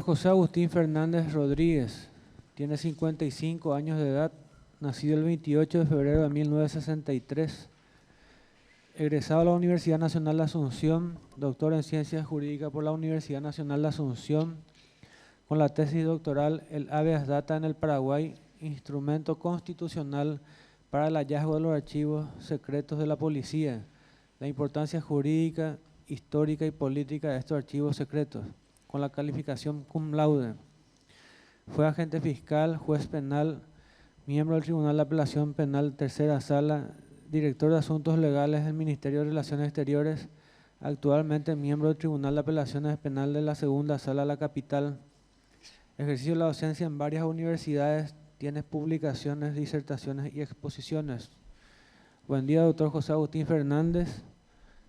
José Agustín Fernández Rodríguez, tiene 55 años de edad, nacido el 28 de febrero de 1963, egresado a la Universidad Nacional de Asunción, doctor en Ciencias Jurídicas por la Universidad Nacional de Asunción, con la tesis doctoral El habeas data en el Paraguay, instrumento constitucional para el hallazgo de los archivos secretos de la policía, la importancia jurídica, histórica y política de estos archivos secretos, con la calificación cum laude. Fue agente fiscal, juez penal, miembro del Tribunal de Apelación Penal Tercera Sala, director de Asuntos Legales del Ministerio de Relaciones Exteriores, actualmente miembro del Tribunal de Apelaciones Penal de la Segunda Sala de la Capital. Ejerció la docencia en varias universidades, tiene publicaciones, disertaciones y exposiciones. Buen día, doctor José Agustín Fernández.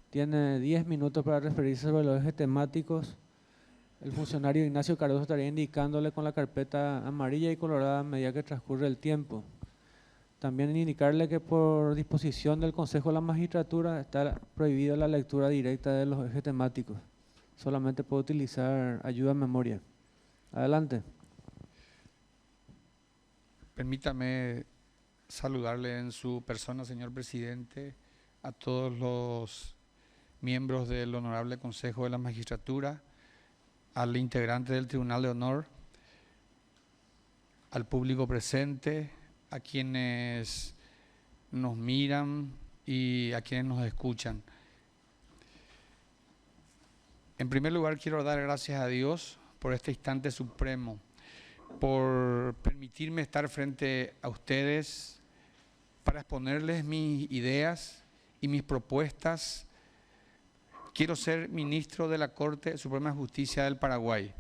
Tiene 10 minutos para referirse sobre los ejes temáticos. El funcionario Ignacio Cardoso estaría indicándole con la carpeta amarilla y colorada a medida que transcurre el tiempo. También indicarle que por disposición del Consejo de la Magistratura está prohibida la lectura directa de los ejes temáticos. Solamente puede utilizar ayuda a memoria. Adelante. Permítame saludarle en su persona, señor presidente, a todos los miembros del Honorable Consejo de la Magistratura, al integrante del Tribunal de Honor, al público presente, a quienes nos miran y a quienes nos escuchan. En primer lugar, quiero dar gracias a Dios por este instante supremo, por permitirme estar frente a ustedes para exponerles mis ideas y mis propuestas. Quiero ser ministro de la Corte Suprema de Justicia del Paraguay.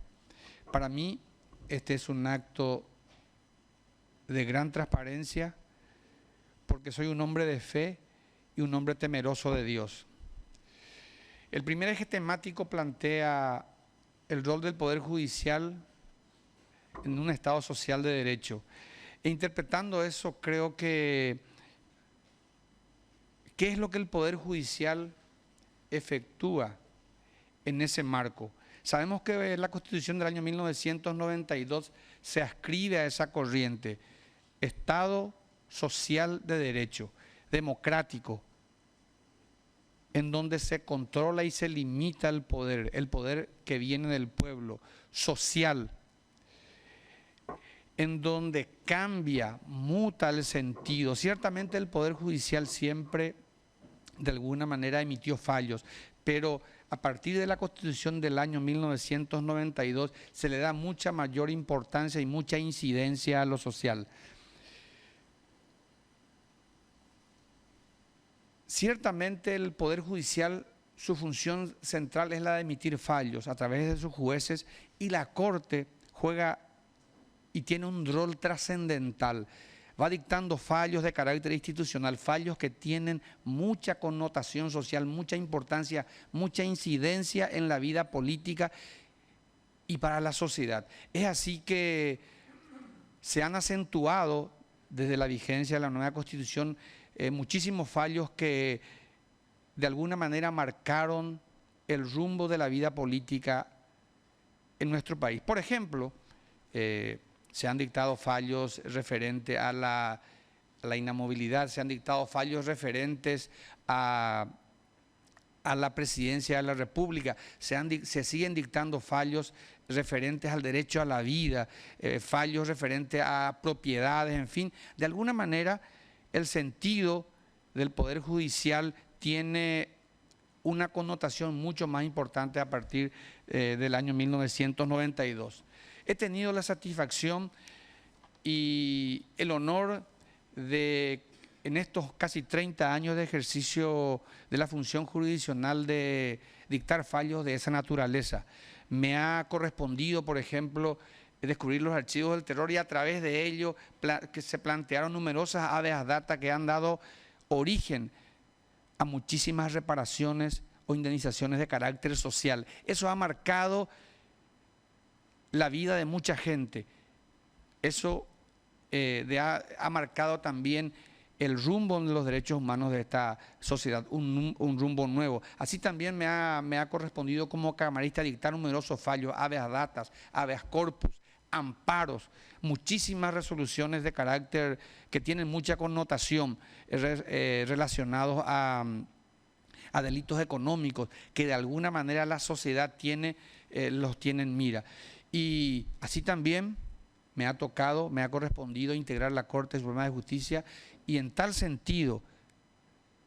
Para mí, este es un acto de gran transparencia, porque soy un hombre de fe y un hombre temeroso de Dios. El primer eje temático plantea el rol del Poder Judicial en un Estado social de derecho. E interpretando eso, creo que ¿qué es lo que el Poder Judicial efectúa en ese marco? Sabemos que la Constitución del año 1992 se adscribe a esa corriente, Estado social de derecho, democrático, en donde se controla y se limita el poder que viene del pueblo, social, en donde cambia, muta el sentido. Ciertamente el Poder Judicial siempre de alguna manera emitió fallos, pero a partir de la Constitución del año 1992 se le da mucha mayor importancia y mucha incidencia a lo social. Ciertamente el Poder Judicial, su función central es la de emitir fallos a través de sus jueces, y la Corte juega y tiene un rol trascendental. Va dictando fallos de carácter institucional, fallos que tienen mucha connotación social, mucha importancia, mucha incidencia en la vida política y para la sociedad. Es así que se han acentuado desde la vigencia de la nueva Constitución muchísimos fallos que de alguna manera marcaron el rumbo de la vida política en nuestro país. Por ejemplo, se han dictado fallos referentes a la inamovilidad, se han dictado fallos referentes a la presidencia de la República, se siguen dictando fallos referentes al derecho a la vida, fallos referentes a propiedades, en fin. De alguna manera, el sentido del Poder Judicial tiene una connotación mucho más importante a partir del año 1992. He tenido la satisfacción y el honor de, en estos casi 30 años de ejercicio de la función jurisdiccional, de dictar fallos de esa naturaleza. Me ha correspondido, por ejemplo, descubrir los archivos del terror, y a través de ello que se plantearon numerosas habeas data que han dado origen a muchísimas reparaciones o indemnizaciones de carácter social. Eso ha marcado la vida de mucha gente. Eso ha marcado también el rumbo de los derechos humanos de esta sociedad, un rumbo nuevo. Así también me ha correspondido como camarista dictar numerosos fallos, habeas datas, habeas corpus, amparos, muchísimas resoluciones de carácter que tienen mucha connotación relacionados a delitos económicos que de alguna manera la sociedad los tiene en mira. Y así también me ha correspondido integrar la Corte Suprema de Justicia y en tal sentido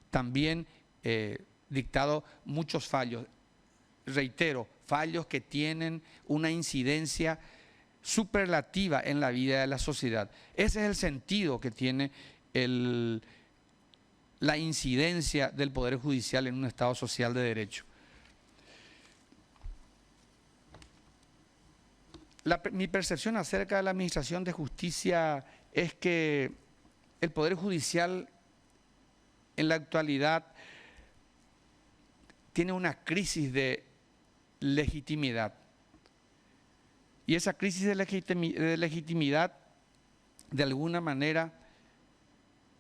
también dictado muchos fallos. Reitero, fallos que tienen una incidencia superlativa en la vida de la sociedad. Ese es el sentido que tiene la incidencia del Poder Judicial en un Estado social de derecho. Mi percepción acerca de la Administración de Justicia es que el Poder Judicial en la actualidad tiene una crisis de legitimidad. Y esa crisis de legitimidad, de alguna manera,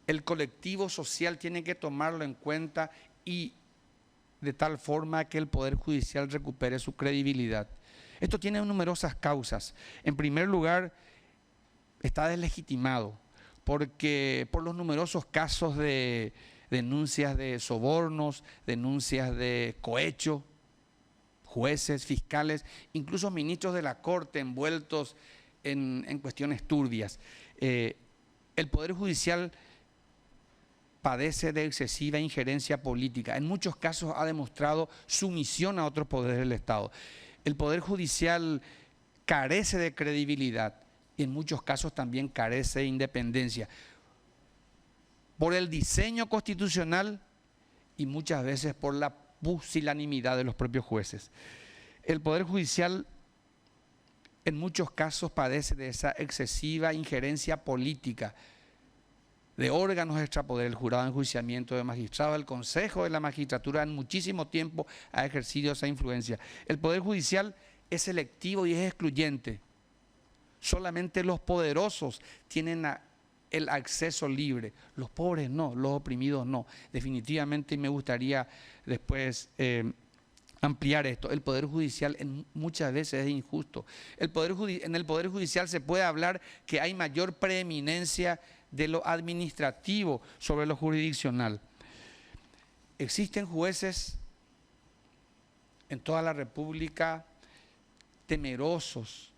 el colectivo social tiene que tomarlo en cuenta y de tal forma que el Poder Judicial recupere su credibilidad. Esto tiene numerosas causas. En primer lugar, está deslegitimado por los numerosos casos de denuncias de sobornos, denuncias de cohecho, jueces, fiscales, incluso ministros de la Corte envueltos en cuestiones turbias. El Poder Judicial padece de excesiva injerencia política. En muchos casos ha demostrado sumisión a otros poderes del Estado. El Poder Judicial carece de credibilidad y en muchos casos también carece de independencia por el diseño constitucional y muchas veces por la pusilanimidad de los propios jueces. El Poder Judicial en muchos casos padece de esa excesiva injerencia política de órganos extrapoder, el jurado de enjuiciamiento de magistrados, el Consejo de la Magistratura en muchísimo tiempo ha ejercido esa influencia. El Poder Judicial es selectivo y es excluyente. Solamente los poderosos tienen el acceso libre, los pobres no, los oprimidos no. Definitivamente me gustaría después ampliar esto. El Poder Judicial muchas veces es injusto. En el Poder Judicial se puede hablar que hay mayor preeminencia de lo administrativo sobre lo jurisdiccional. Existen jueces en toda la República temerosos,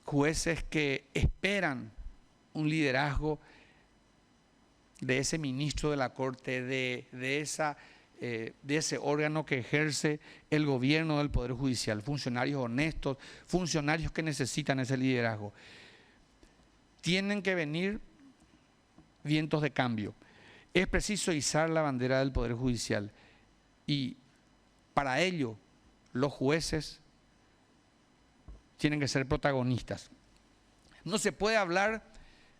jueces que esperan un liderazgo de ese ministro de la Corte, de ese órgano que ejerce el gobierno del Poder Judicial, funcionarios honestos, funcionarios que necesitan ese liderazgo. Tienen que venir vientos de cambio. Es preciso izar la bandera del Poder Judicial y para ello los jueces tienen que ser protagonistas. No se puede hablar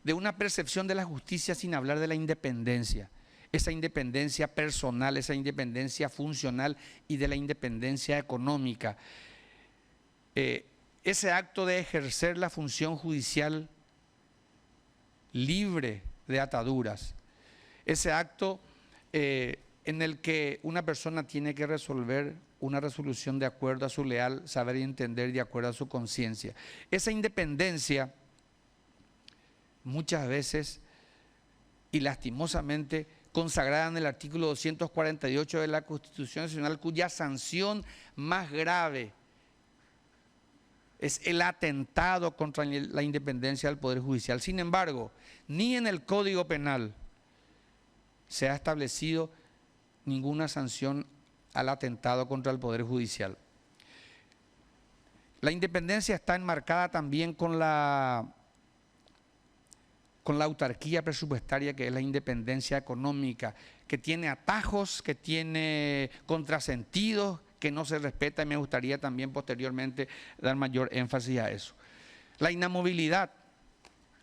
de una percepción de la justicia sin hablar de la independencia. Esa independencia personal, esa independencia funcional y de la independencia económica. Ese acto de ejercer la función judicial libre de ataduras, ese acto en el que una persona tiene que resolver una resolución de acuerdo a su leal saber y entender, de acuerdo a su conciencia. Esa independencia muchas veces y lastimosamente consagrada en el artículo 248 de la Constitución Nacional, cuya sanción más grave es el atentado contra la independencia del Poder Judicial. Sin embargo, ni en el Código Penal se ha establecido ninguna sanción al atentado contra el Poder Judicial. La independencia está enmarcada también con la autarquía presupuestaria, que es la independencia económica, que tiene atajos, que tiene contrasentidos, que no se respeta, y me gustaría también posteriormente dar mayor énfasis a eso. La inamovilidad,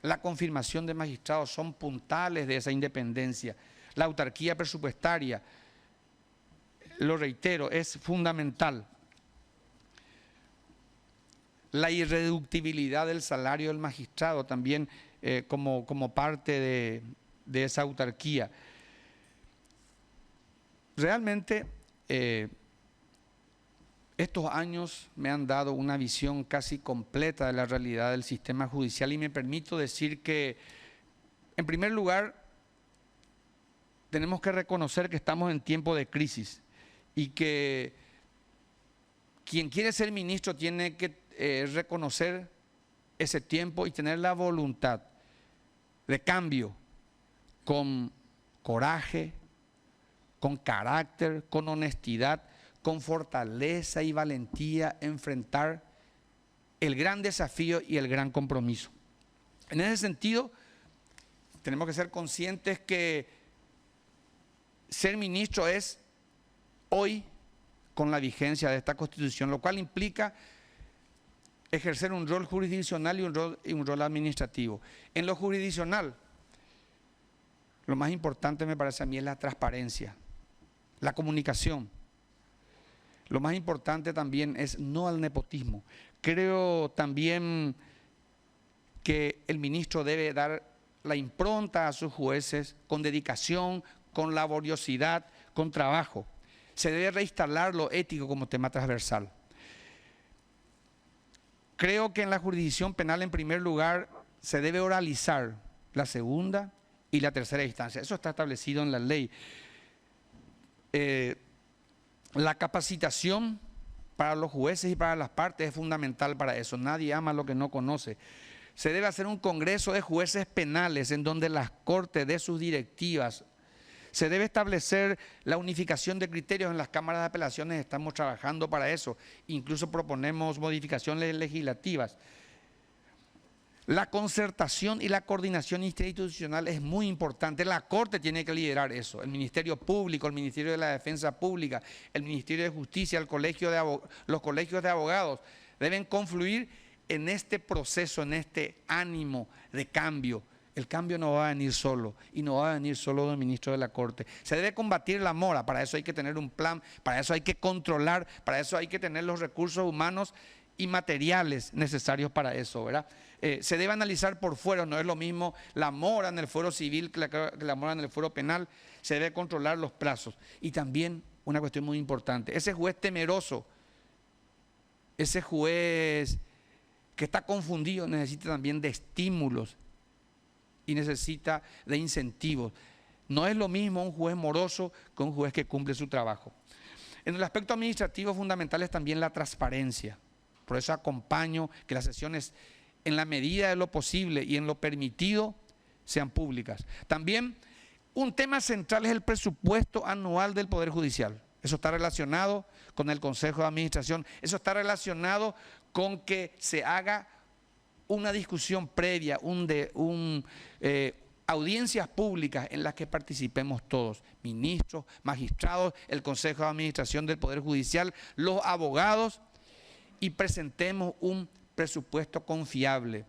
la confirmación de magistrados son puntales de esa independencia. La autarquía presupuestaria, lo reitero, es fundamental. la irreductibilidad del salario del magistrado también como parte de esa autarquía. Realmente estos años me han dado una visión casi completa de la realidad del sistema judicial y me permito decir que, en primer lugar, tenemos que reconocer que estamos en tiempo de crisis y que quien quiere ser ministro tiene que reconocer ese tiempo y tener la voluntad de cambio con coraje, con carácter, con honestidad, con fortaleza y valentía, enfrentar el gran desafío y el gran compromiso. En ese sentido, tenemos que ser conscientes que ser ministro es hoy con la vigencia de esta Constitución, lo cual implica ejercer un rol jurisdiccional y un rol administrativo. En lo jurisdiccional, lo más importante me parece a mí es la transparencia, la comunicación. Lo más importante también es no al nepotismo. Creo también que el ministro debe dar la impronta a sus jueces con dedicación, con laboriosidad, con trabajo. Se debe reinstalar lo ético como tema transversal. Creo que en la jurisdicción penal, en primer lugar, se debe oralizar la segunda y la tercera instancia. Eso está establecido en la ley. La capacitación para los jueces y para las partes es fundamental para eso. Nadie ama lo que no conoce. Se debe hacer un congreso de jueces penales en donde las cortes dé sus directivas. Se debe establecer la unificación de criterios en las cámaras de apelaciones, estamos trabajando para eso. Incluso proponemos modificaciones legislativas. La concertación y la coordinación interinstitucional es muy importante. La Corte tiene que liderar eso. El Ministerio Público, el Ministerio de la Defensa Pública, el Ministerio de Justicia, los colegios de abogados deben confluir en este proceso, en este ánimo de cambio. El cambio no va a venir solo y no va a venir solo del ministro de la Corte. Se debe combatir la mora, para eso hay que tener un plan, para eso hay que controlar, para eso hay que tener los recursos humanos y materiales necesarios para eso, ¿verdad? Se debe analizar por fuero, no es lo mismo la mora en el fuero civil que la mora en el fuero penal, se debe controlar los plazos. Y también una cuestión muy importante, ese juez temeroso, ese juez que está confundido necesita también de estímulos y necesita de incentivos. No es lo mismo un juez moroso que un juez que cumple su trabajo. En el aspecto administrativo fundamental es también la transparencia. Por eso acompaño que las sesiones, en la medida de lo posible y en lo permitido, sean públicas. También un tema central es el presupuesto anual del Poder Judicial. Eso está relacionado con el Consejo de Administración, eso está relacionado con que se haga una discusión previa, audiencias públicas en las que participemos todos, ministros, magistrados, el Consejo de Administración del Poder Judicial, los abogados, y presentemos un presupuesto confiable.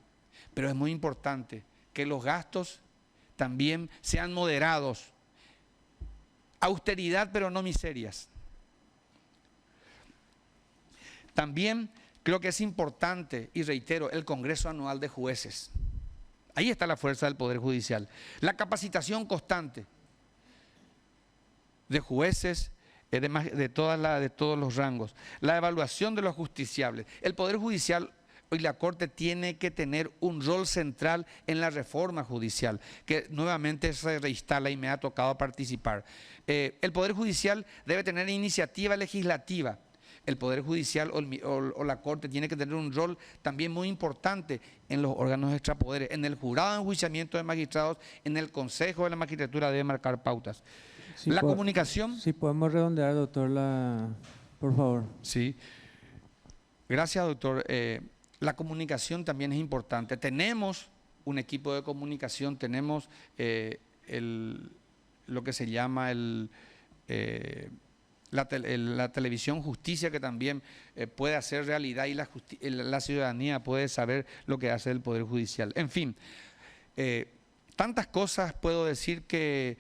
Pero es muy importante que los gastos también sean moderados. Austeridad, pero no miserias. También creo que es importante, y reitero, el Congreso Anual de Jueces. Ahí está la fuerza del Poder Judicial. La capacitación constante de jueces, de todos los rangos. La evaluación de los justiciables. El Poder Judicial y la Corte tiene que tener un rol central en la reforma judicial, que nuevamente se reinstala y me ha tocado participar. El Poder Judicial debe tener iniciativa legislativa. El Poder Judicial o la Corte tiene que tener un rol también muy importante en los órganos extrapoderes, en el jurado de enjuiciamiento de magistrados, en el Consejo de la Magistratura debe marcar pautas. Sí, La comunicación. Si podemos redondear, doctor, por favor. Sí. Gracias, doctor. La comunicación también es importante. Tenemos un equipo de comunicación, tenemos lo que se llama la televisión justicia, que también puede hacer realidad y la ciudadanía puede saber lo que hace el Poder Judicial. En fin, tantas cosas puedo decir que,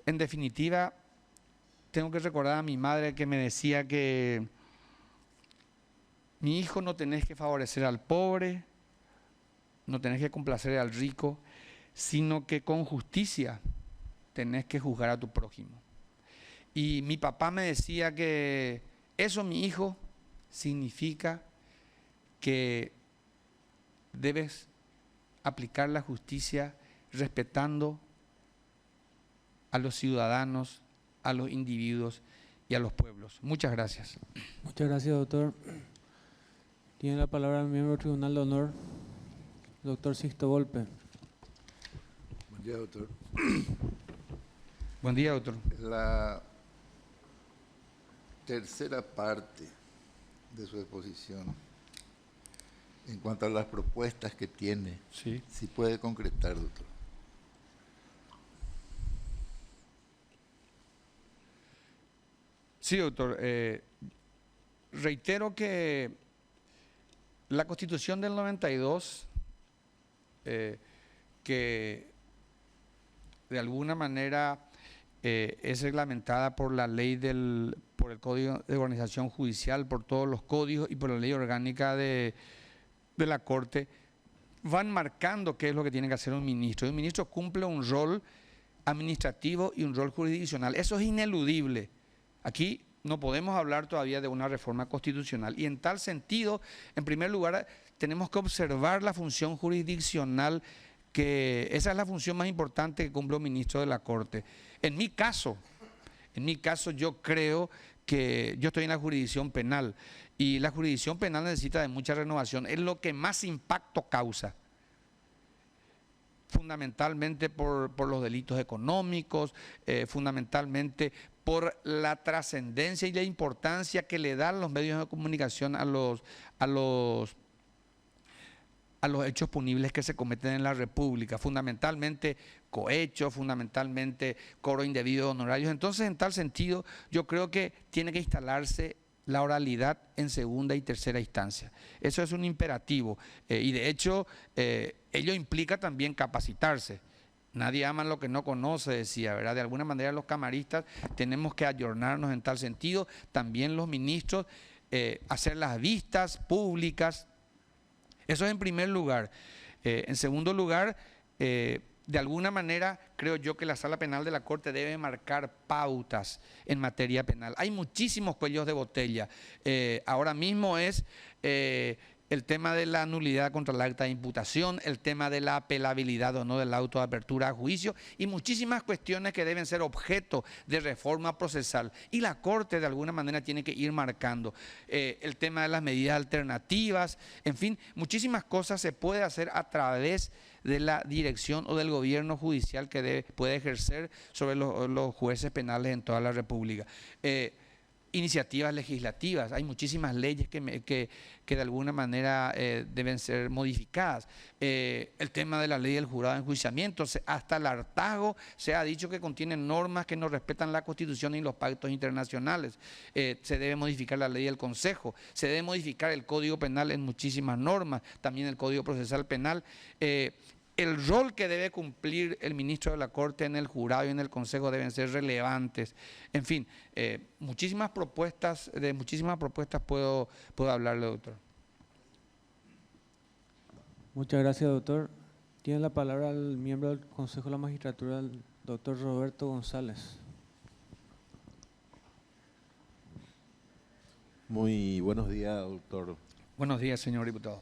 en definitiva, tengo que recordar a mi madre que me decía que Mi hijo, no tenés que favorecer al pobre, no tenés que complacer al rico, sino que con justicia tenés que juzgar a tu prójimo. Y mi papá me decía que eso, mi hijo, significa que debes aplicar la justicia respetando a los ciudadanos, a los individuos y a los pueblos. Muchas gracias. Muchas gracias, doctor. Tiene la palabra el miembro del Tribunal de Honor, doctor Sixto Volpe. Buen día, doctor. Buen día, doctor. La tercera parte de su exposición, en cuanto a las propuestas que tiene, Sí. si puede concretar, doctor. Sí, doctor. Reitero que la Constitución del 92, que de alguna manera es reglamentada por la ley por el Código de Organización Judicial, por todos los códigos y por la ley orgánica de la Corte, van marcando qué es lo que tiene que hacer un ministro. Y un ministro cumple un rol administrativo y un rol jurisdiccional. Eso es ineludible. Aquí no podemos hablar todavía de una reforma constitucional. Y en tal sentido, en primer lugar, tenemos que observar la función jurisdiccional, que esa es la función más importante que cumple un ministro de la Corte. En mi caso yo creo que yo estoy en la jurisdicción penal y la jurisdicción penal necesita de mucha renovación. Es lo que más impacto causa, fundamentalmente por los delitos económicos, fundamentalmente por la trascendencia y la importancia que le dan los medios de comunicación a los hechos punibles que se cometen en la República, fundamentalmente cohechos, fundamentalmente cobro indebido de honorarios. Entonces, en tal sentido, yo creo que tiene que instalarse la oralidad en segunda y tercera instancia. Eso es un imperativo y de hecho ello implica también capacitarse. Nadie ama lo que no conoce, decía, ¿verdad? De alguna manera los camaristas tenemos que ayornarnos en tal sentido, también los ministros, hacer las vistas públicas. Eso es en primer lugar. En segundo lugar, de alguna manera creo yo que la Sala Penal de la Corte debe marcar pautas en materia penal. Hay muchísimos cuellos de botella. Ahora mismo es el tema de la nulidad contra el acta de imputación, el tema de la apelabilidad o no del auto de apertura a juicio y muchísimas cuestiones que deben ser objeto de reforma procesal. Y la Corte de alguna manera tiene que ir marcando el tema de las medidas alternativas, en fin, muchísimas cosas se puede hacer a través de la dirección o del gobierno judicial que puede ejercer sobre los jueces penales en toda la República. Iniciativas legislativas, hay muchísimas leyes que de alguna manera deben ser modificadas. El tema de la ley del jurado de enjuiciamiento, hasta el hartazgo se ha dicho que contiene normas que no respetan la Constitución y los pactos internacionales. Se debe modificar la ley del Consejo, se debe modificar el Código Penal en muchísimas normas, también el Código Procesal Penal. El rol que debe cumplir el ministro de la Corte en el jurado y en el Consejo deben ser relevantes. En fin, de muchísimas propuestas puedo hablarle, doctor. Muchas gracias, doctor. Tiene la palabra el miembro del Consejo de la Magistratura, el doctor Roberto González. Muy buenos días, doctor. Buenos días, señor diputado.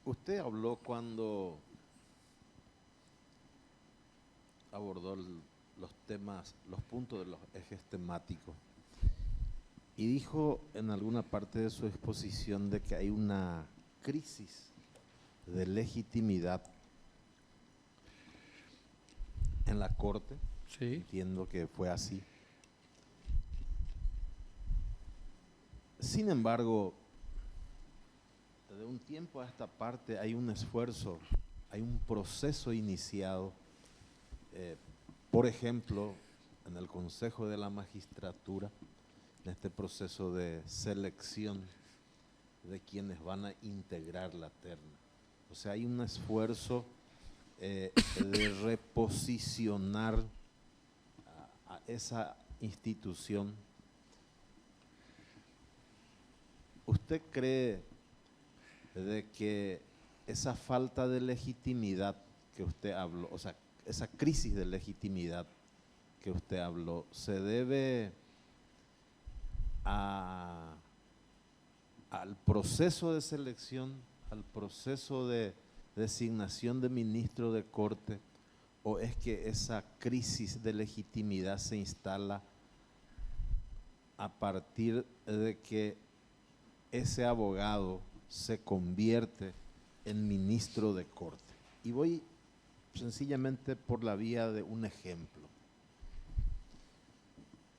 Usted habló cuando abordó los temas, los puntos de los ejes temáticos y dijo en alguna parte de su exposición de que hay una crisis de legitimidad en la Corte. Sí. Entiendo que fue así. Sin embargo, de un tiempo a esta parte hay un esfuerzo, hay un proceso iniciado, por ejemplo, en el Consejo de la Magistratura, en este proceso de selección de quienes van a integrar la terna. O sea, hay un esfuerzo de reposicionar a esa institución. ¿usted cree de que esa falta de legitimidad que usted habló, o sea, esa crisis de legitimidad que usted habló, se debe al proceso de selección, al proceso de designación de ministro de corte, o es que esa crisis de legitimidad se instala a partir de que ese abogado se convierte en ministro de corte? Y voy sencillamente por la vía de un ejemplo.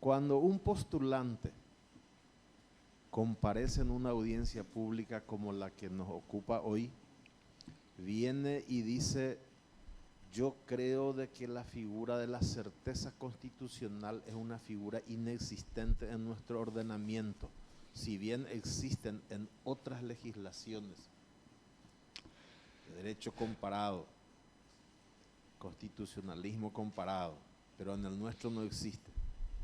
Cuando un postulante comparece en una audiencia pública como la que nos ocupa hoy, viene y dice: yo creo de que la figura de la certeza constitucional es una figura inexistente en nuestro ordenamiento, si bien existen en otras legislaciones, derecho comparado, constitucionalismo comparado, pero en el nuestro no existe.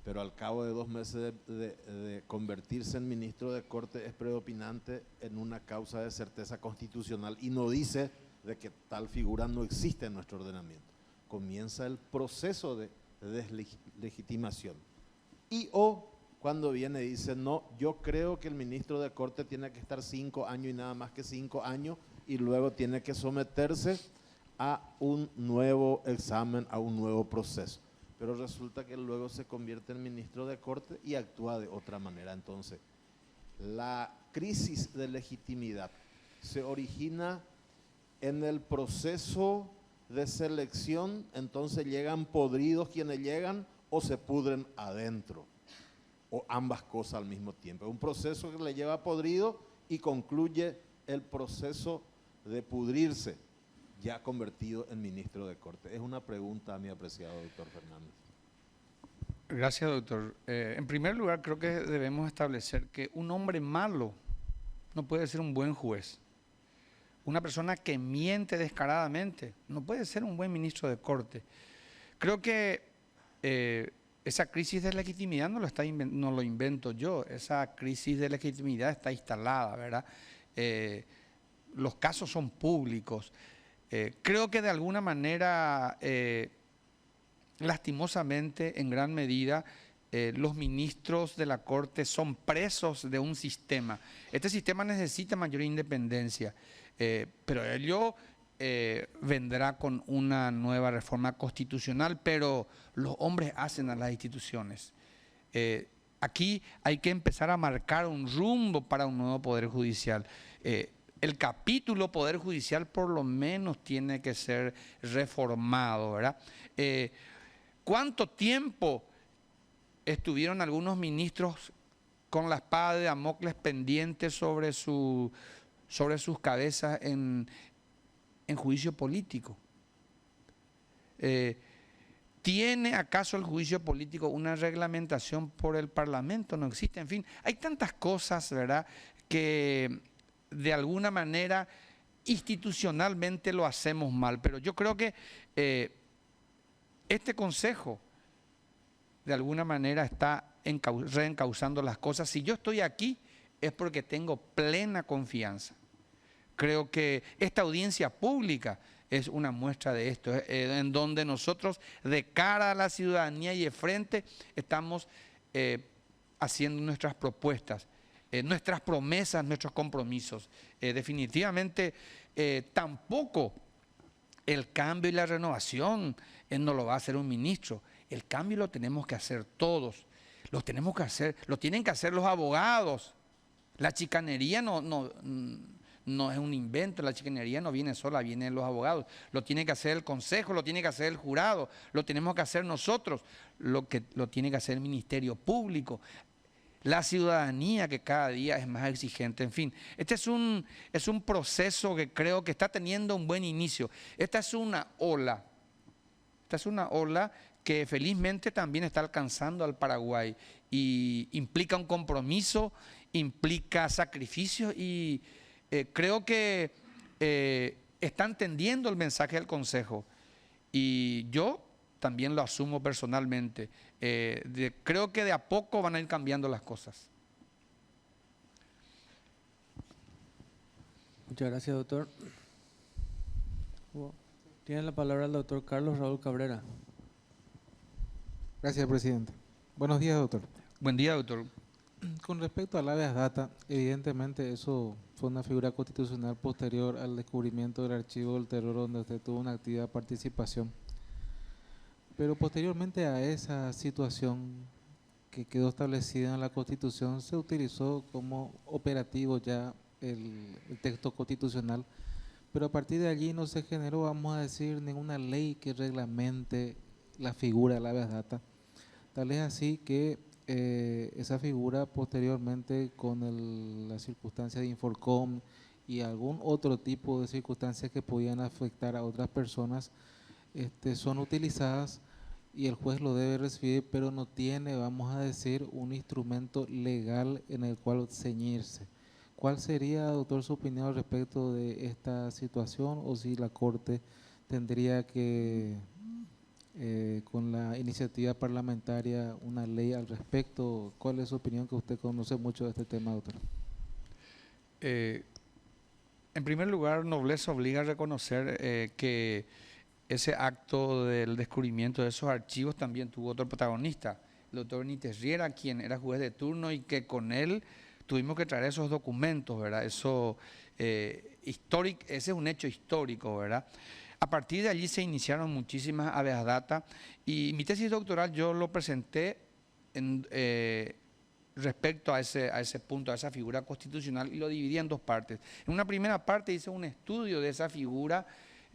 Pero al cabo de 2 meses de convertirse en ministro de corte es predominante en una causa de certeza constitucional y no dice de que tal figura no existe en nuestro ordenamiento. Comienza el proceso de deslegitimación. Y o cuando viene y dice: no, yo creo que el ministro de corte tiene que estar 5 años y nada más que 5 años, y luego tiene que someterse a un nuevo examen, a un nuevo proceso. Pero resulta que luego se convierte en ministro de corte y actúa de otra manera. Entonces, la crisis de legitimidad se origina en el proceso de selección, entonces llegan podridos quienes llegan o se pudren adentro, o ambas cosas al mismo tiempo. Es un proceso que le lleva podrido y concluye el proceso de pudrirse, ya convertido en ministro de corte. Es una pregunta a mi apreciado doctor Fernández. Gracias, doctor. En primer lugar, creo que debemos establecer que un hombre malo no puede ser un buen juez. Una persona que miente descaradamente no puede ser un buen ministro de corte. Creo que esa crisis de legitimidad no lo invento yo. Esa crisis de legitimidad está instalada, ¿verdad? Los casos son públicos. Creo que de alguna manera, lastimosamente, en gran medida, los ministros de la Corte son presos de un sistema. Este sistema necesita mayor independencia, pero ello vendrá con una nueva reforma constitucional, pero los hombres hacen a las instituciones. Aquí hay que empezar a marcar un rumbo para un nuevo Poder Judicial. El capítulo Poder Judicial por lo menos tiene que ser reformado, ¿verdad? ¿Cuánto tiempo estuvieron algunos ministros con la espada de Damocles pendiente sobre sus cabezas en juicio político? ¿Tiene acaso el juicio político una reglamentación por el Parlamento? No existe. En fin, hay tantas cosas, ¿verdad?, que de alguna manera institucionalmente lo hacemos mal, pero yo creo que este consejo de alguna manera está reencauzando las cosas. Si yo estoy aquí es porque tengo plena confianza. Creo que esta audiencia pública es una muestra de esto, en donde nosotros de cara a la ciudadanía y de frente estamos haciendo nuestras propuestas, nuestras promesas, nuestros compromisos. Definitivamente tampoco el cambio y la renovación no lo va a hacer un ministro. El cambio lo tenemos que hacer todos, lo tenemos que hacer, lo tienen que hacer los abogados. La chicanería no es un invento, la chicanería no viene sola, vienen los abogados. Lo tiene que hacer el consejo, lo tiene que hacer el jurado, lo tenemos que hacer nosotros, lo tiene que hacer el Ministerio Público. La ciudadanía, que cada día es más exigente. En fin, este es un proceso que creo que está teniendo un buen inicio. Esta es una ola que felizmente también está alcanzando al Paraguay y implica un compromiso, implica sacrificios y creo que está entendiendo el mensaje del Consejo y yo también lo asumo personalmente. Creo que de a poco van a ir cambiando las cosas. Muchas gracias, doctor. Tiene la palabra el doctor Carlos Raúl Cabrera. Gracias, presidente. Buenos días, doctor. Buen día, doctor. Con respecto al habeas data, evidentemente eso fue una figura constitucional posterior al descubrimiento del archivo del terror donde usted tuvo una activa participación. Pero posteriormente a esa situación que quedó establecida en la Constitución, se utilizó como operativo ya el texto constitucional, pero a partir de allí no se generó, vamos a decir, ninguna ley que reglamente la figura del habeas data. Tal es así que esa figura posteriormente con la circunstancia de Infolcom y algún otro tipo de circunstancias que podían afectar a otras personas, son utilizadas y el juez lo debe recibir, pero no tiene, vamos a decir, un instrumento legal en el cual ceñirse. ¿Cuál sería, doctor, su opinión al respecto de esta situación o si la Corte tendría que, con la iniciativa parlamentaria, una ley al respecto? ¿Cuál es su opinión, que usted conoce mucho de este tema, doctor? En primer lugar, nobleza obliga a reconocer que ese acto del descubrimiento de esos archivos también tuvo otro protagonista, el doctor Nítes Riera, quien era juez de turno y que con él tuvimos que traer esos documentos, ¿verdad? Eso, ese es un hecho histórico, ¿verdad? A partir de allí se iniciaron muchísimas habeas data y mi tesis doctoral yo lo presenté respecto a ese punto, a esa figura constitucional, y lo dividí en dos partes. En una primera parte hice un estudio de esa figura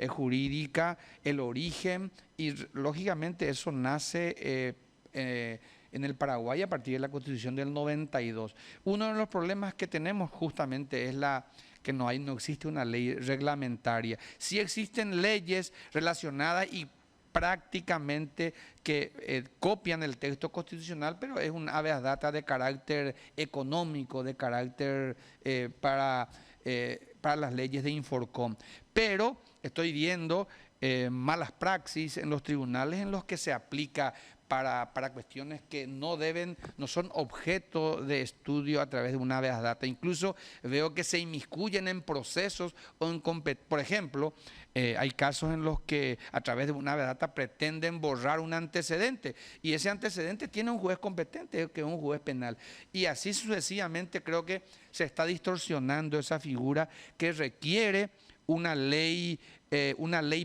jurídica, el origen, y lógicamente eso nace en el Paraguay a partir de la Constitución del 92. Uno de los problemas que tenemos justamente es que no existe una ley reglamentaria. Sí existen leyes relacionadas y prácticamente que copian el texto constitucional, pero es un habeas data de carácter económico, de carácter para las leyes de Infolcom. Pero estoy viendo malas praxis en los tribunales en los que se aplica para cuestiones que no son objeto de estudio a través de una habeas data. Incluso veo que se inmiscuyen en procesos o por ejemplo, hay casos en los que a través de una habeas data pretenden borrar un antecedente y ese antecedente tiene un juez competente, que es un juez penal. Y así sucesivamente creo que se está distorsionando esa figura que requiere una ley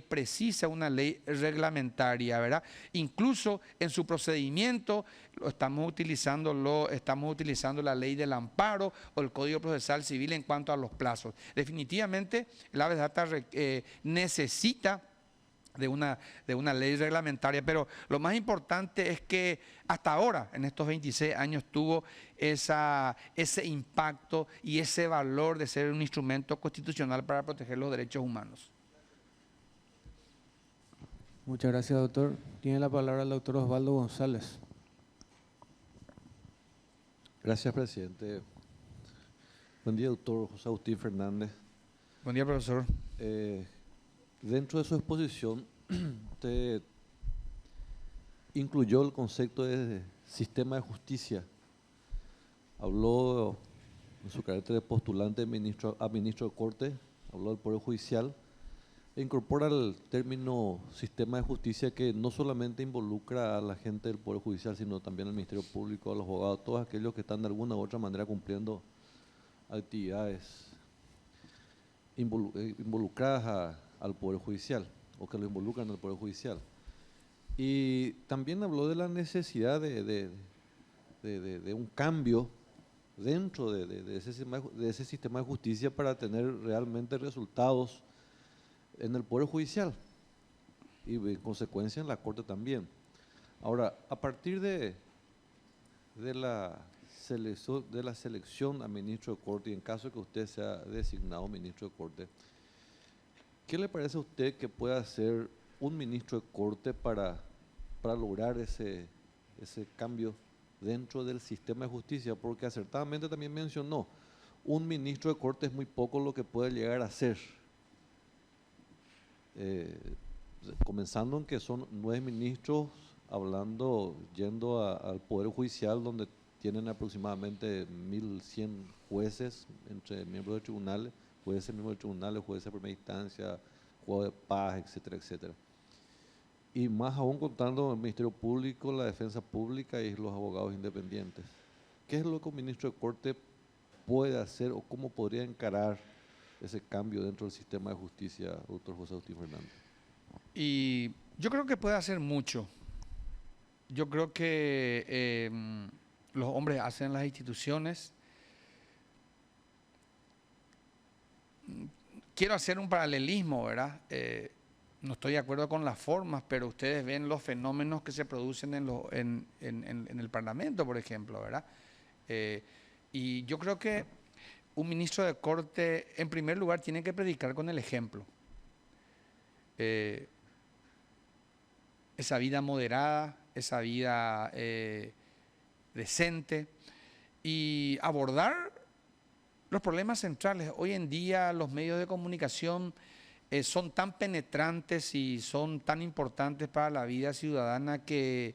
precisa, una ley reglamentaria, ¿verdad? Incluso en su procedimiento estamos utilizando la ley del amparo o el Código Procesal Civil en cuanto a los plazos. Definitivamente la habeas data necesita de una ley reglamentaria, pero lo más importante es que hasta ahora, en estos 26 años, tuvo ese impacto y ese valor de ser un instrumento constitucional para proteger los derechos humanos. Muchas gracias, doctor. Tiene la palabra el doctor Osvaldo González. Gracias, presidente. Buen día, doctor José Agustín Fernández. Buen día, profesor. Dentro de su exposición, usted incluyó el concepto de sistema de justicia. Habló en su carácter de postulante a ministro de Corte, habló del Poder Judicial, e incorpora el término sistema de justicia, que no solamente involucra a la gente del Poder Judicial, sino también al Ministerio Público, a los abogados, todos aquellos que están de alguna u otra manera cumpliendo actividades involucradas al Poder Judicial, o que lo involucran al Poder Judicial. Y también habló de la necesidad de un cambio dentro de ese sistema de justicia para tener realmente resultados en el Poder Judicial y en consecuencia en la Corte también. Ahora, a partir de la selección a ministro de Corte, y en caso de que usted sea designado ministro de Corte, ¿qué le parece a usted que pueda hacer un ministro de Corte para lograr ese cambio dentro del sistema de justicia? Porque acertadamente también mencionó, un ministro de Corte es muy poco lo que puede llegar a hacer. Comenzando en que son 9 ministros, yendo al Poder Judicial, donde tienen aproximadamente 1.100 jueces entre miembros de tribunales jueces mismos del tribunal, los jueces de primera instancia, juego de paz, etcétera, etcétera. Y más aún contando el Ministerio Público, la Defensa Pública y los abogados independientes. ¿Qué es lo que un ministro de Corte puede hacer o cómo podría encarar ese cambio dentro del sistema de justicia, doctor José Agustín Fernández? Y yo creo que puede hacer mucho. Yo creo que los hombres hacen las instituciones. Quiero hacer un paralelismo, ¿verdad? No estoy de acuerdo con las formas, pero ustedes ven los fenómenos que se producen en el Parlamento, por ejemplo, ¿verdad? Y yo creo que un ministro de Corte, en primer lugar, tiene que predicar con el ejemplo. Esa vida moderada, esa vida decente y abordar los problemas centrales. Hoy en día los medios de comunicación son tan penetrantes y son tan importantes para la vida ciudadana que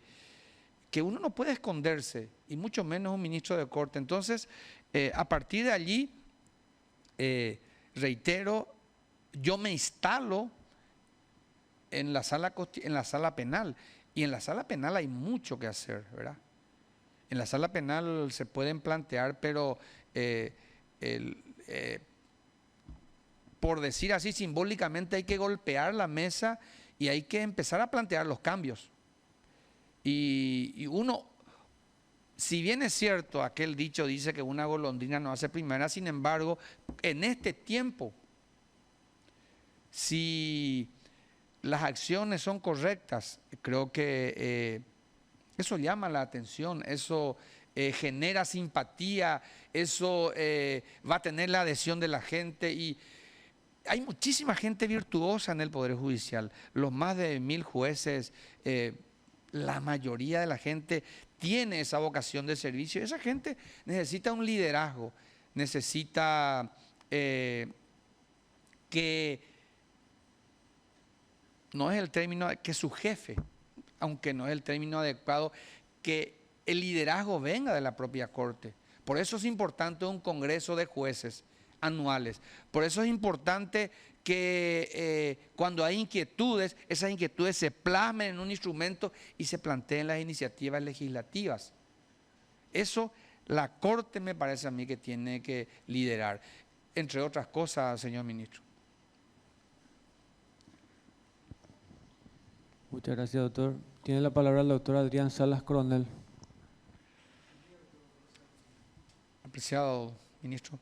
uno no puede esconderse, y mucho menos un ministro de Corte. Entonces, a partir de allí, reitero, yo me instalo en la sala penal, y en la sala penal hay mucho que hacer, ¿verdad? En la sala penal se pueden plantear, pero por decir así simbólicamente, hay que golpear la mesa y hay que empezar a plantear los cambios. Y uno, si bien es cierto, aquel dicho dice que una golondrina no hace primavera, sin embargo, en este tiempo, si las acciones son correctas, creo que eso llama la atención, eso genera simpatía, eso va a tener la adhesión de la gente, y hay muchísima gente virtuosa en el Poder Judicial, los más de 1000 jueces, la mayoría de la gente tiene esa vocación de servicio. Esa gente necesita un liderazgo, necesita que, no es el término, que su jefe, aunque no es el término adecuado, que el liderazgo venga de la propia Corte. Por eso es importante un congreso de jueces anuales. Por eso es importante que cuando hay inquietudes, esas inquietudes se plasmen en un instrumento y se planteen las iniciativas legislativas. Eso la Corte me parece a mí que tiene que liderar, entre otras cosas, señor ministro. Muchas gracias, doctor. Tiene la palabra el doctor Adrián Salas Coronel. Apreciado ministro.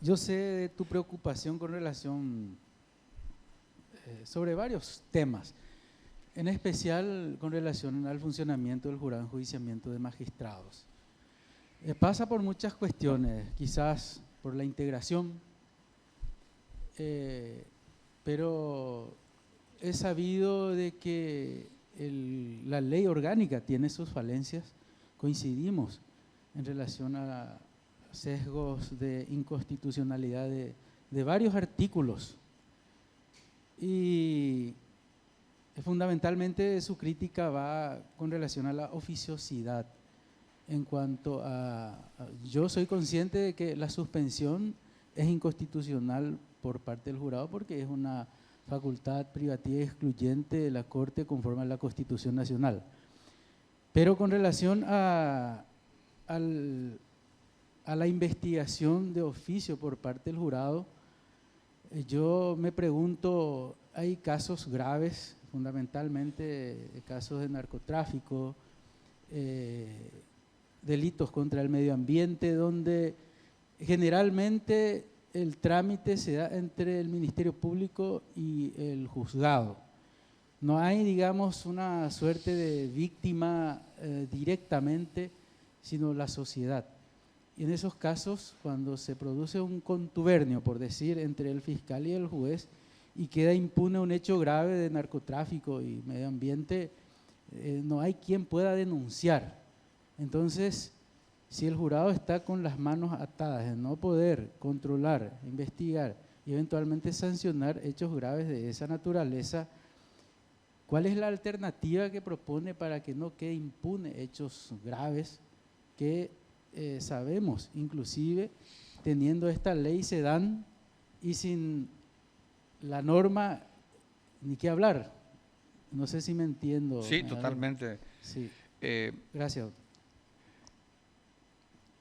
Yo sé de tu preocupación con relación sobre varios temas, en especial con relación al funcionamiento del jurado de enjuiciamiento de magistrados. Pasa por muchas cuestiones, quizás por la integración, pero he sabido de que la ley orgánica tiene sus falencias, coincidimos en relación a sesgos de inconstitucionalidad de varios artículos, y fundamentalmente su crítica va con relación a la oficiosidad. En cuanto yo soy consciente de que la suspensión es inconstitucional por parte del jurado porque es una facultad privativa excluyente de la Corte conforme a la Constitución Nacional. Pero con relación a la investigación de oficio por parte del jurado, yo me pregunto, hay casos graves, fundamentalmente casos de narcotráfico, delitos contra el medio ambiente, donde generalmente el trámite se da entre el Ministerio Público y el juzgado. No hay, digamos, una suerte de víctima directamente, sino la sociedad. Y en esos casos, cuando se produce un contubernio, por decir, entre el fiscal y el juez, y queda impune un hecho grave de narcotráfico y medio ambiente, no hay quien pueda denunciar. Entonces, si el jurado está con las manos atadas de no poder controlar, investigar y eventualmente sancionar hechos graves de esa naturaleza, ¿cuál es la alternativa que propone para que no quede impune hechos graves que sabemos inclusive teniendo esta ley se dan y sin la norma ni qué hablar. No sé si me entiendo. Sí, totalmente. Sí. Eh, Gracias, doctor.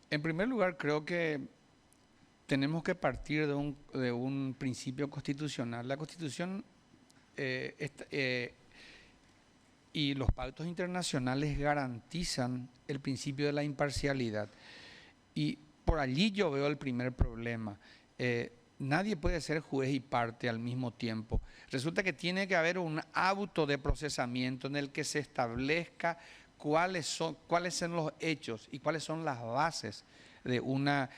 En primer lugar, creo que tenemos que partir de un principio constitucional. La Constitución y los pactos internacionales garantizan el principio de la imparcialidad. Y por allí yo veo el primer problema. Nadie puede ser juez y parte al mismo tiempo. Resulta que tiene que haber un auto de procesamiento en el que se establezca cuáles son los hechos y cuáles son las bases de una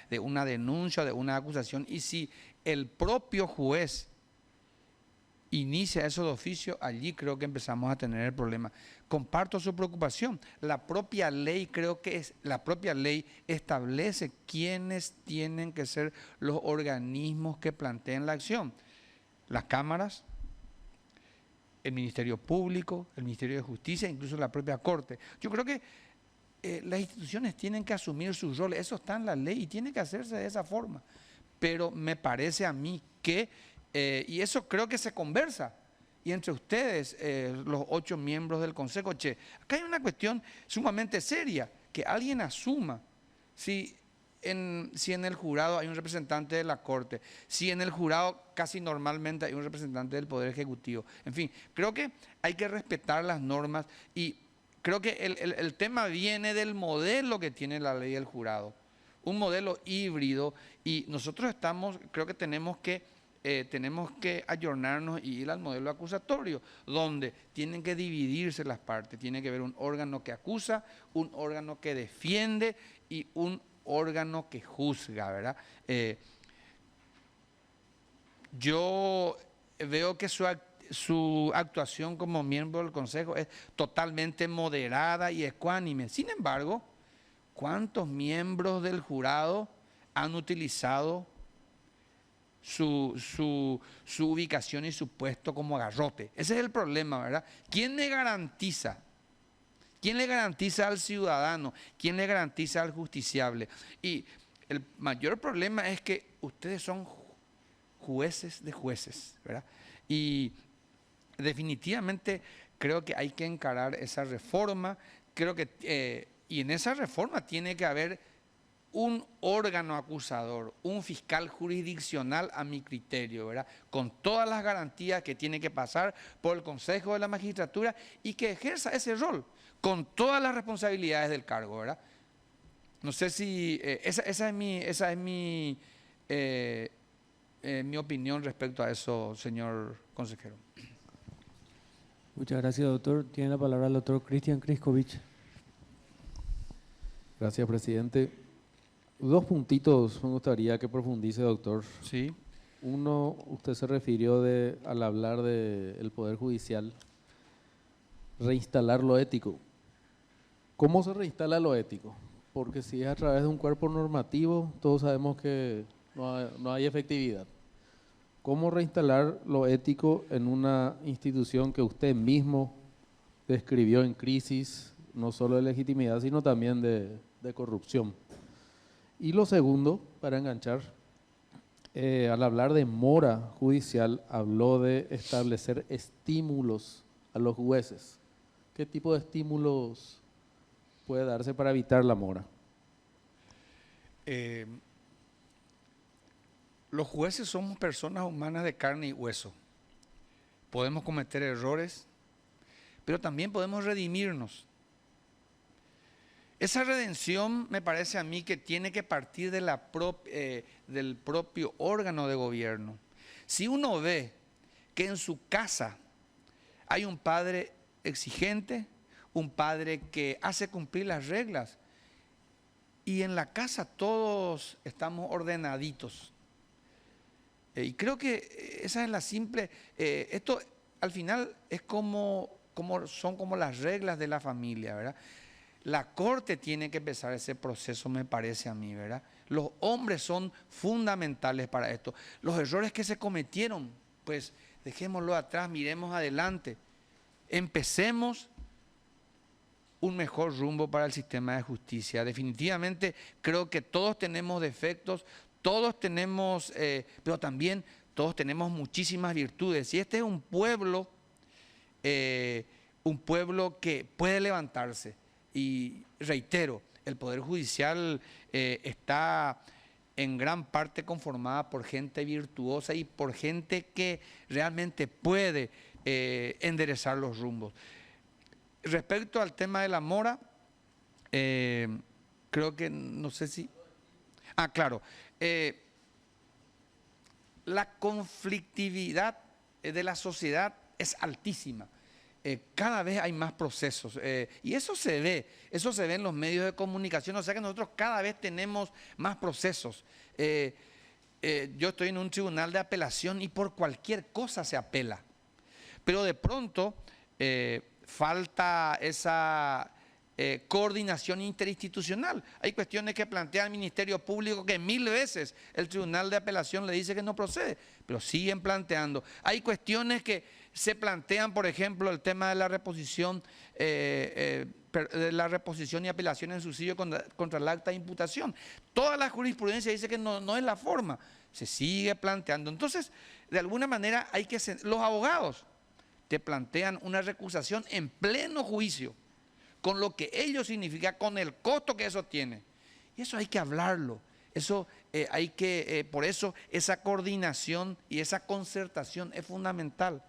denuncia, de una acusación. Y si el propio juez inicia eso de oficio, allí creo que empezamos a tener el problema. Comparto su preocupación. La propia ley, la propia ley establece quiénes tienen que ser los organismos que planteen la acción. Las cámaras, el Ministerio Público, el Ministerio de Justicia, incluso la propia Corte. Yo creo que las instituciones tienen que asumir sus roles. Eso está en la ley y tiene que hacerse de esa forma. Pero me parece a mí que y eso creo que se conversa. Y entre ustedes, los 8 miembros del Consejo, acá hay una cuestión sumamente seria, que alguien asuma si en el jurado hay un representante de la Corte, si en el jurado casi normalmente hay un representante del Poder Ejecutivo. En fin, creo que hay que respetar las normas y creo que el tema viene del modelo que tiene la ley del jurado, un modelo híbrido, y nosotros creo que tenemos que ayornarnos y ir al modelo acusatorio, donde tienen que dividirse las partes, tiene que haber un órgano que acusa, un órgano que defiende y un órgano que juzga, ¿verdad? Yo veo que su actuación como miembro del Consejo es totalmente moderada y ecuánime. Sin embargo, ¿cuántos miembros del jurado han utilizado su ubicación y su puesto como garrote? Ese es el problema, ¿verdad? ¿Quién le garantiza? ¿Quién le garantiza al ciudadano? ¿Quién le garantiza al justiciable? Y el mayor problema es que ustedes son jueces de jueces, ¿verdad? Y definitivamente creo que hay que encarar esa reforma. Creo que, y en esa reforma tiene que haber un órgano acusador, un fiscal jurisdiccional a mi criterio, ¿verdad? Con todas las garantías que tiene que pasar por el Consejo de la Magistratura y que ejerza ese rol con todas las responsabilidades del cargo, ¿verdad? No sé si esa es mi opinión respecto a eso, señor consejero. Muchas gracias, doctor. Tiene la palabra el doctor Cristian Kriskovich. Gracias, presidente. 2 puntitos me gustaría que profundice, doctor. Sí. Uno, usted se refirió al hablar del Poder Judicial, reinstalar lo ético. ¿Cómo se reinstala lo ético? Porque si es a través de un cuerpo normativo, todos sabemos que no hay efectividad. ¿Cómo reinstalar lo ético en una institución que usted mismo describió en crisis, no solo de legitimidad, sino también de corrupción? Y lo segundo, para enganchar, al hablar de mora judicial, habló de establecer estímulos a los jueces. ¿Qué tipo de estímulos puede darse para evitar la mora? Los jueces somos personas humanas de carne y hueso. Podemos cometer errores, pero también podemos redimirnos. Esa redención me parece a mí que tiene que partir de del propio órgano de gobierno. Si uno ve que en su casa hay un padre exigente, un padre que hace cumplir las reglas, y en la casa todos estamos ordenaditos. Y creo que esa es la simple, esto al final es son como las reglas de la familia, ¿verdad? La Corte tiene que empezar ese proceso, me parece a mí, ¿verdad? Los hombres son fundamentales para esto. Los errores que se cometieron, pues dejémoslo atrás, miremos adelante. Empecemos un mejor rumbo para el sistema de justicia. Definitivamente creo que todos tenemos defectos, todos tenemos, pero también todos tenemos muchísimas virtudes. Y este es un pueblo que puede levantarse. Y reitero, el Poder Judicial está en gran parte conformada por gente virtuosa y por gente que realmente puede enderezar los rumbos. Respecto al tema de la mora, creo que, no sé si... Ah, claro. La conflictividad de la sociedad es altísima. Cada vez hay más procesos y eso se ve en los medios de comunicación, o sea que nosotros cada vez tenemos más procesos. Yo estoy en un tribunal de apelación y por cualquier cosa se apela, pero de pronto falta esa coordinación interinstitucional. Hay cuestiones que plantea el Ministerio Público que 1000 veces el Tribunal de Apelación le dice que no procede, pero siguen planteando. Hay cuestiones que se plantean, por ejemplo, el tema de la reposición y apelación en subsidio contra el acta de imputación. Toda la jurisprudencia dice que no es la forma, se sigue planteando. Entonces, de alguna manera, los abogados te plantean una recusación en pleno juicio, con lo que ello significa, con el costo que eso tiene. Y eso hay que hablarlo, por eso esa coordinación y esa concertación es fundamental.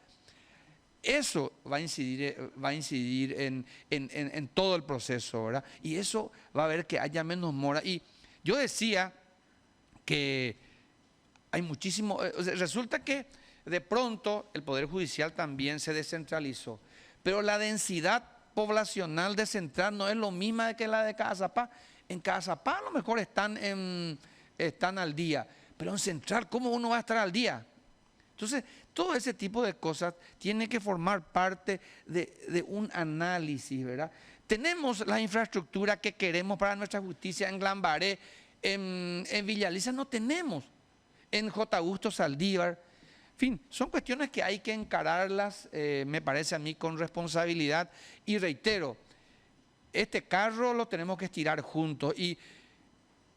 Eso va a incidir en todo el proceso, ¿verdad? Y eso va a ver que haya menos mora. Y yo decía que hay muchísimo, resulta que de pronto el Poder Judicial también se descentralizó, pero la densidad poblacional de Central no es lo misma que la de Cazapá. En Cazapá a lo mejor están al día, pero en Central, ¿cómo uno va a estar al día? Entonces, todo ese tipo de cosas tiene que formar parte de un análisis, ¿verdad? Tenemos la infraestructura que queremos para nuestra justicia en Lambaré, en Villa Aliza no tenemos, en J. Augusto Saldívar. En fin, son cuestiones que hay que encararlas, me parece a mí, con responsabilidad. Y reitero, este carro lo tenemos que estirar juntos. Y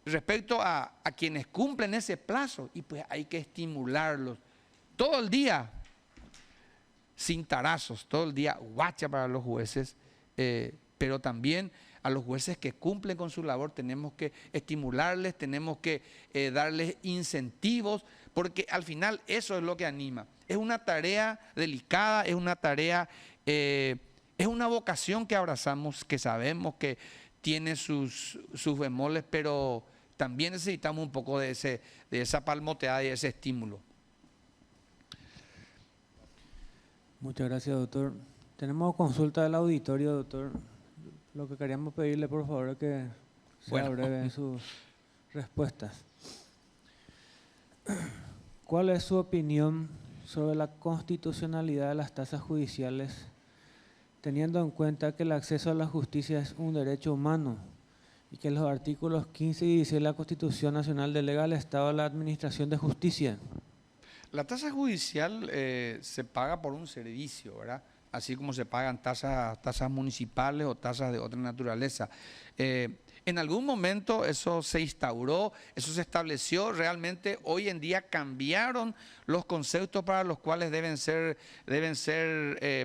respecto a quienes cumplen ese plazo, y pues hay que estimularlos. Todo el día, sin tarazos, todo el día guacha para los jueces, pero también a los jueces que cumplen con su labor tenemos que estimularles, tenemos que darles incentivos, porque al final eso es lo que anima. Es una tarea delicada, es una tarea, es una vocación que abrazamos, que sabemos que tiene sus bemoles, pero también necesitamos un poco de esa palmoteada y ese estímulo. Muchas gracias, doctor. Tenemos consulta del auditorio, doctor. Lo que queríamos pedirle, por favor, es que sea breve en sus respuestas. ¿Cuál es su opinión sobre la constitucionalidad de las tasas judiciales, teniendo en cuenta que el acceso a la justicia es un derecho humano y que los artículos 15 y 16 de la Constitución Nacional delega al Estado la administración de justicia? La tasa judicial se paga por un servicio, ¿verdad? Así como se pagan tasas municipales o tasas de otra naturaleza. En algún momento eso se instauró, eso se estableció, realmente hoy en día cambiaron los conceptos para los cuales deben ser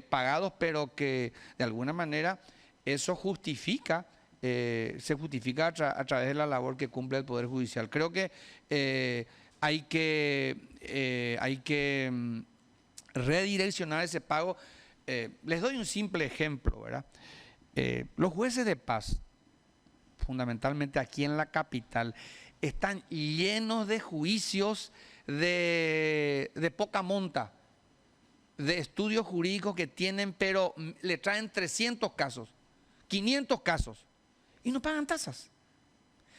pagados, pero que de alguna manera eso se justifica a través de la labor que cumple el Poder Judicial. Creo que hay que redireccionar ese pago. Les doy un simple ejemplo, ¿verdad? Los jueces de paz, fundamentalmente aquí en la capital, están llenos de juicios de poca monta, de estudios jurídicos que tienen, pero le traen 300 casos, 500 casos, y no pagan tasas.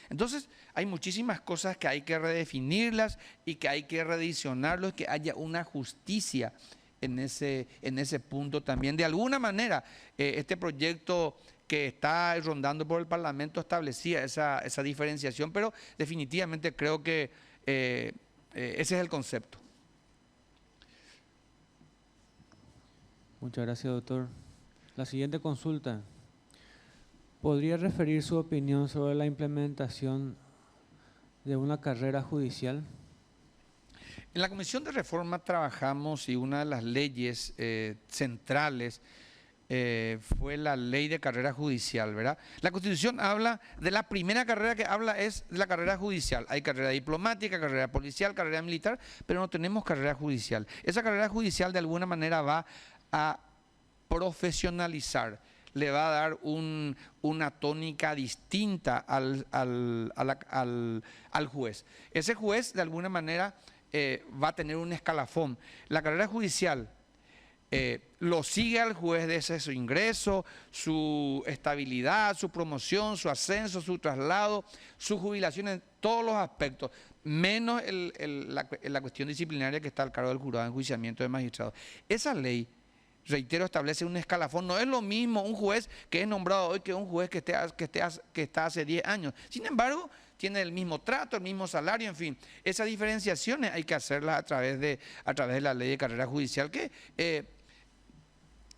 Entonces, hay muchísimas cosas que hay que redefinirlas y que hay que redireccionarlos, que haya una justicia en ese punto también. De alguna manera, este proyecto que está rondando por el Parlamento establecía esa diferenciación, pero definitivamente creo que ese es el concepto. Muchas gracias, doctor. La siguiente consulta. ¿Podría referir su opinión sobre la implementación de una carrera judicial? En la Comisión de Reforma trabajamos y una de las leyes centrales fue la ley de carrera judicial, ¿verdad? La Constitución habla de la primera carrera que habla es de la carrera judicial. Hay carrera diplomática, carrera policial, carrera militar, pero no tenemos carrera judicial. Esa carrera judicial de alguna manera va a profesionalizar, le va a dar una tónica distinta al juez. Ese juez de alguna manera va a tener un escalafón. La carrera judicial lo sigue al juez desde su ingreso, su estabilidad, su promoción, su ascenso, su traslado, su jubilación en todos los aspectos, menos la cuestión disciplinaria que está al cargo del jurado de enjuiciamiento de magistrados. Esa ley, reitero, establece un escalafón. No es lo mismo un juez que es nombrado hoy que un juez que está hace 10 años. Sin embargo, tiene el mismo trato, el mismo salario, en fin. Esas diferenciaciones hay que hacerlas a través de la ley de carrera judicial que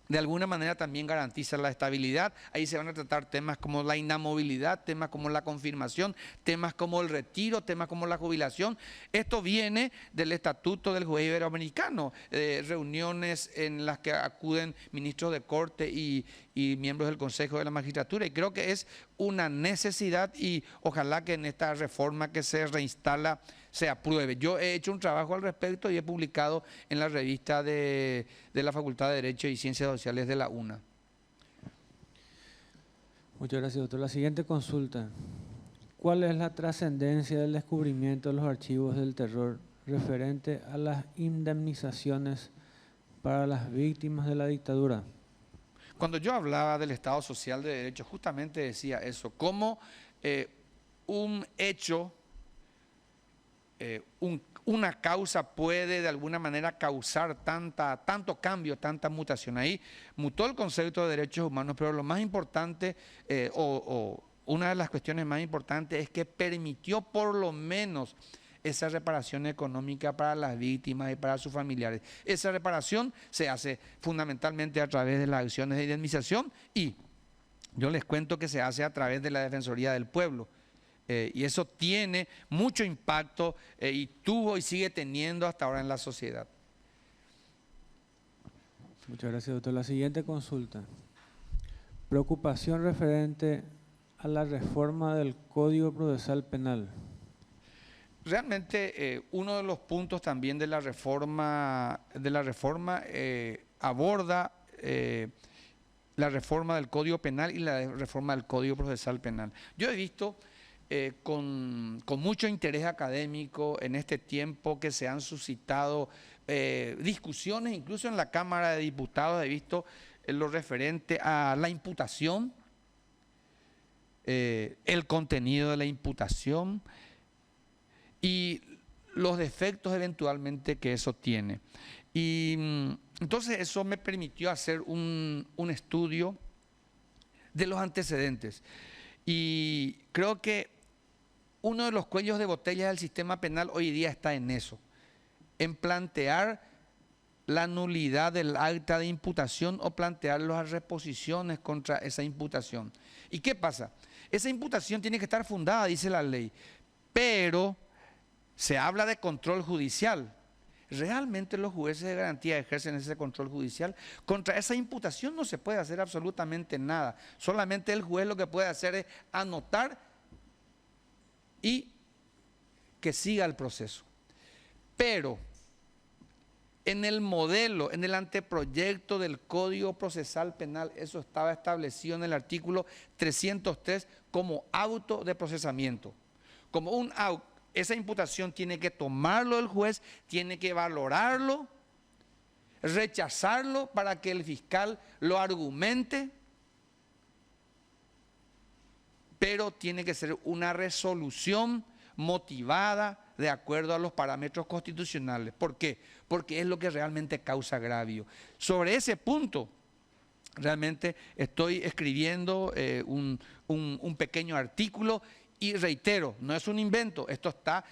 de alguna manera también garantiza la estabilidad. Ahí se van a tratar temas como la inamovilidad, temas como la confirmación, temas como el retiro, temas como la jubilación. Esto viene del Estatuto del Juez Iberoamericano, reuniones en las que acuden ministros de corte y miembros del Consejo de la Magistratura. Y creo que es una necesidad y ojalá que en esta reforma que se reinstala se apruebe. Yo he hecho un trabajo al respecto y he publicado en la revista de la Facultad de Derecho y Ciencias Sociales de la UNA. Muchas gracias, doctor. La siguiente consulta. ¿Cuál es la trascendencia del descubrimiento de los archivos del terror referente a las indemnizaciones para las víctimas de la dictadura? Cuando yo hablaba del Estado Social de Derecho, justamente decía eso, cómo un hecho, una causa puede de alguna manera causar tanto cambio, tanta mutación. Ahí mutó el concepto de derechos humanos, pero lo más importante, una de las cuestiones más importantes es que permitió por lo menos esa reparación económica para las víctimas y para sus familiares. Esa reparación se hace fundamentalmente a través de las acciones de indemnización y yo les cuento que se hace a través de la Defensoría del Pueblo. Y eso tiene mucho impacto y tuvo y sigue teniendo hasta ahora en la sociedad. Muchas gracias, doctor. La siguiente consulta. Preocupación referente a la reforma del Código Procesal Penal. Realmente uno de los puntos también de la reforma aborda la reforma del Código Penal y la reforma del Código Procesal Penal. Yo he visto con mucho interés académico en este tiempo que se han suscitado discusiones, incluso en la Cámara de Diputados he visto lo referente a la imputación, el contenido de la imputación y los defectos eventualmente que eso tiene. Y entonces eso me permitió hacer un estudio de los antecedentes. Y creo que uno de los cuellos de botella del sistema penal hoy día está en eso, en plantear la nulidad del acta de imputación o plantear las reposiciones contra esa imputación. ¿Y qué pasa? Esa imputación tiene que estar fundada, dice la ley, pero se habla de control judicial. ¿Realmente los jueces de garantía ejercen ese control judicial? Contra esa imputación no se puede hacer absolutamente nada. Solamente el juez lo que puede hacer es anotar y que siga el proceso. Pero en el modelo, en el anteproyecto del Código Procesal Penal, eso estaba establecido en el artículo 303 como auto de procesamiento, como un auto. Esa imputación tiene que tomarlo el juez, tiene que valorarlo, rechazarlo para que el fiscal lo argumente, pero tiene que ser una resolución motivada de acuerdo a los parámetros constitucionales. ¿Por qué? Porque es lo que realmente causa agravio. Sobre ese punto, realmente estoy escribiendo un pequeño artículo. Y reitero, no es un invento, esto está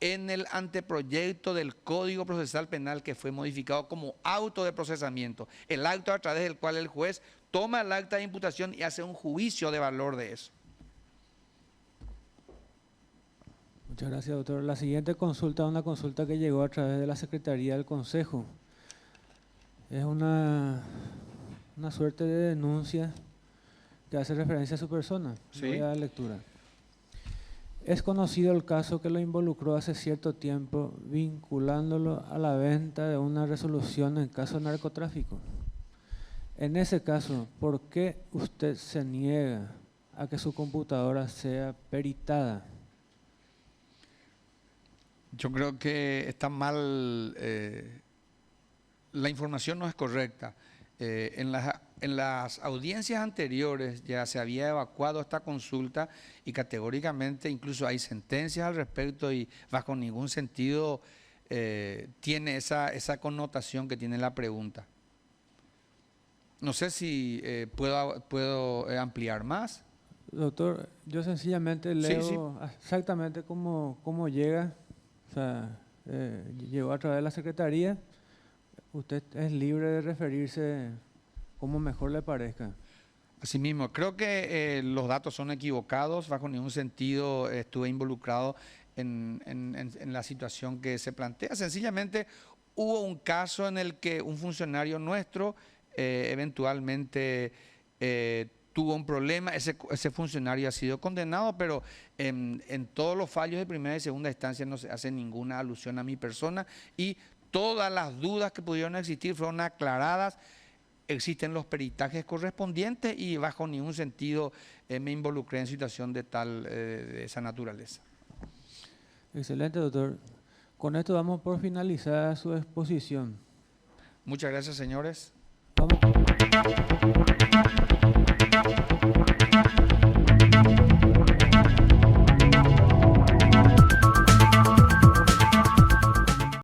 en el anteproyecto del Código Procesal Penal que fue modificado como auto de procesamiento, el acto a través del cual el juez toma el acta de imputación y hace un juicio de valor de eso. Muchas gracias, doctor. La siguiente consulta es una consulta que llegó a través de la Secretaría del Consejo. Es una suerte de denuncia que hace referencia a su persona. Sí. Voy a dar lectura. Es conocido el caso que lo involucró hace cierto tiempo vinculándolo a la venta de una resolución en caso de narcotráfico. En ese caso, ¿por qué usted se niega a que su computadora sea peritada? Yo creo que está mal, la información no es correcta. En las audiencias anteriores ya se había evacuado esta consulta y categóricamente incluso hay sentencias al respecto y bajo ningún sentido tiene esa connotación que tiene la pregunta. No sé si puedo ampliar más. Doctor, yo sencillamente Sí, leo exactamente cómo llega. O sea, llegó a través de la Secretaría. Usted es libre de referirse como mejor le parezca. Asimismo, creo que los datos son equivocados, bajo ningún sentido estuve involucrado en la situación que se plantea. Sencillamente hubo un caso en el que un funcionario nuestro eventualmente tuvo un problema, ese funcionario ha sido condenado, pero en todos los fallos de primera y segunda instancia no se hace ninguna alusión a mi persona y todas las dudas que pudieron existir fueron aclaradas. Existen los peritajes correspondientes y bajo ningún sentido me involucré en situación de esa naturaleza. Excelente, doctor. Con esto damos por finalizada su exposición. Muchas gracias, señores. Vamos.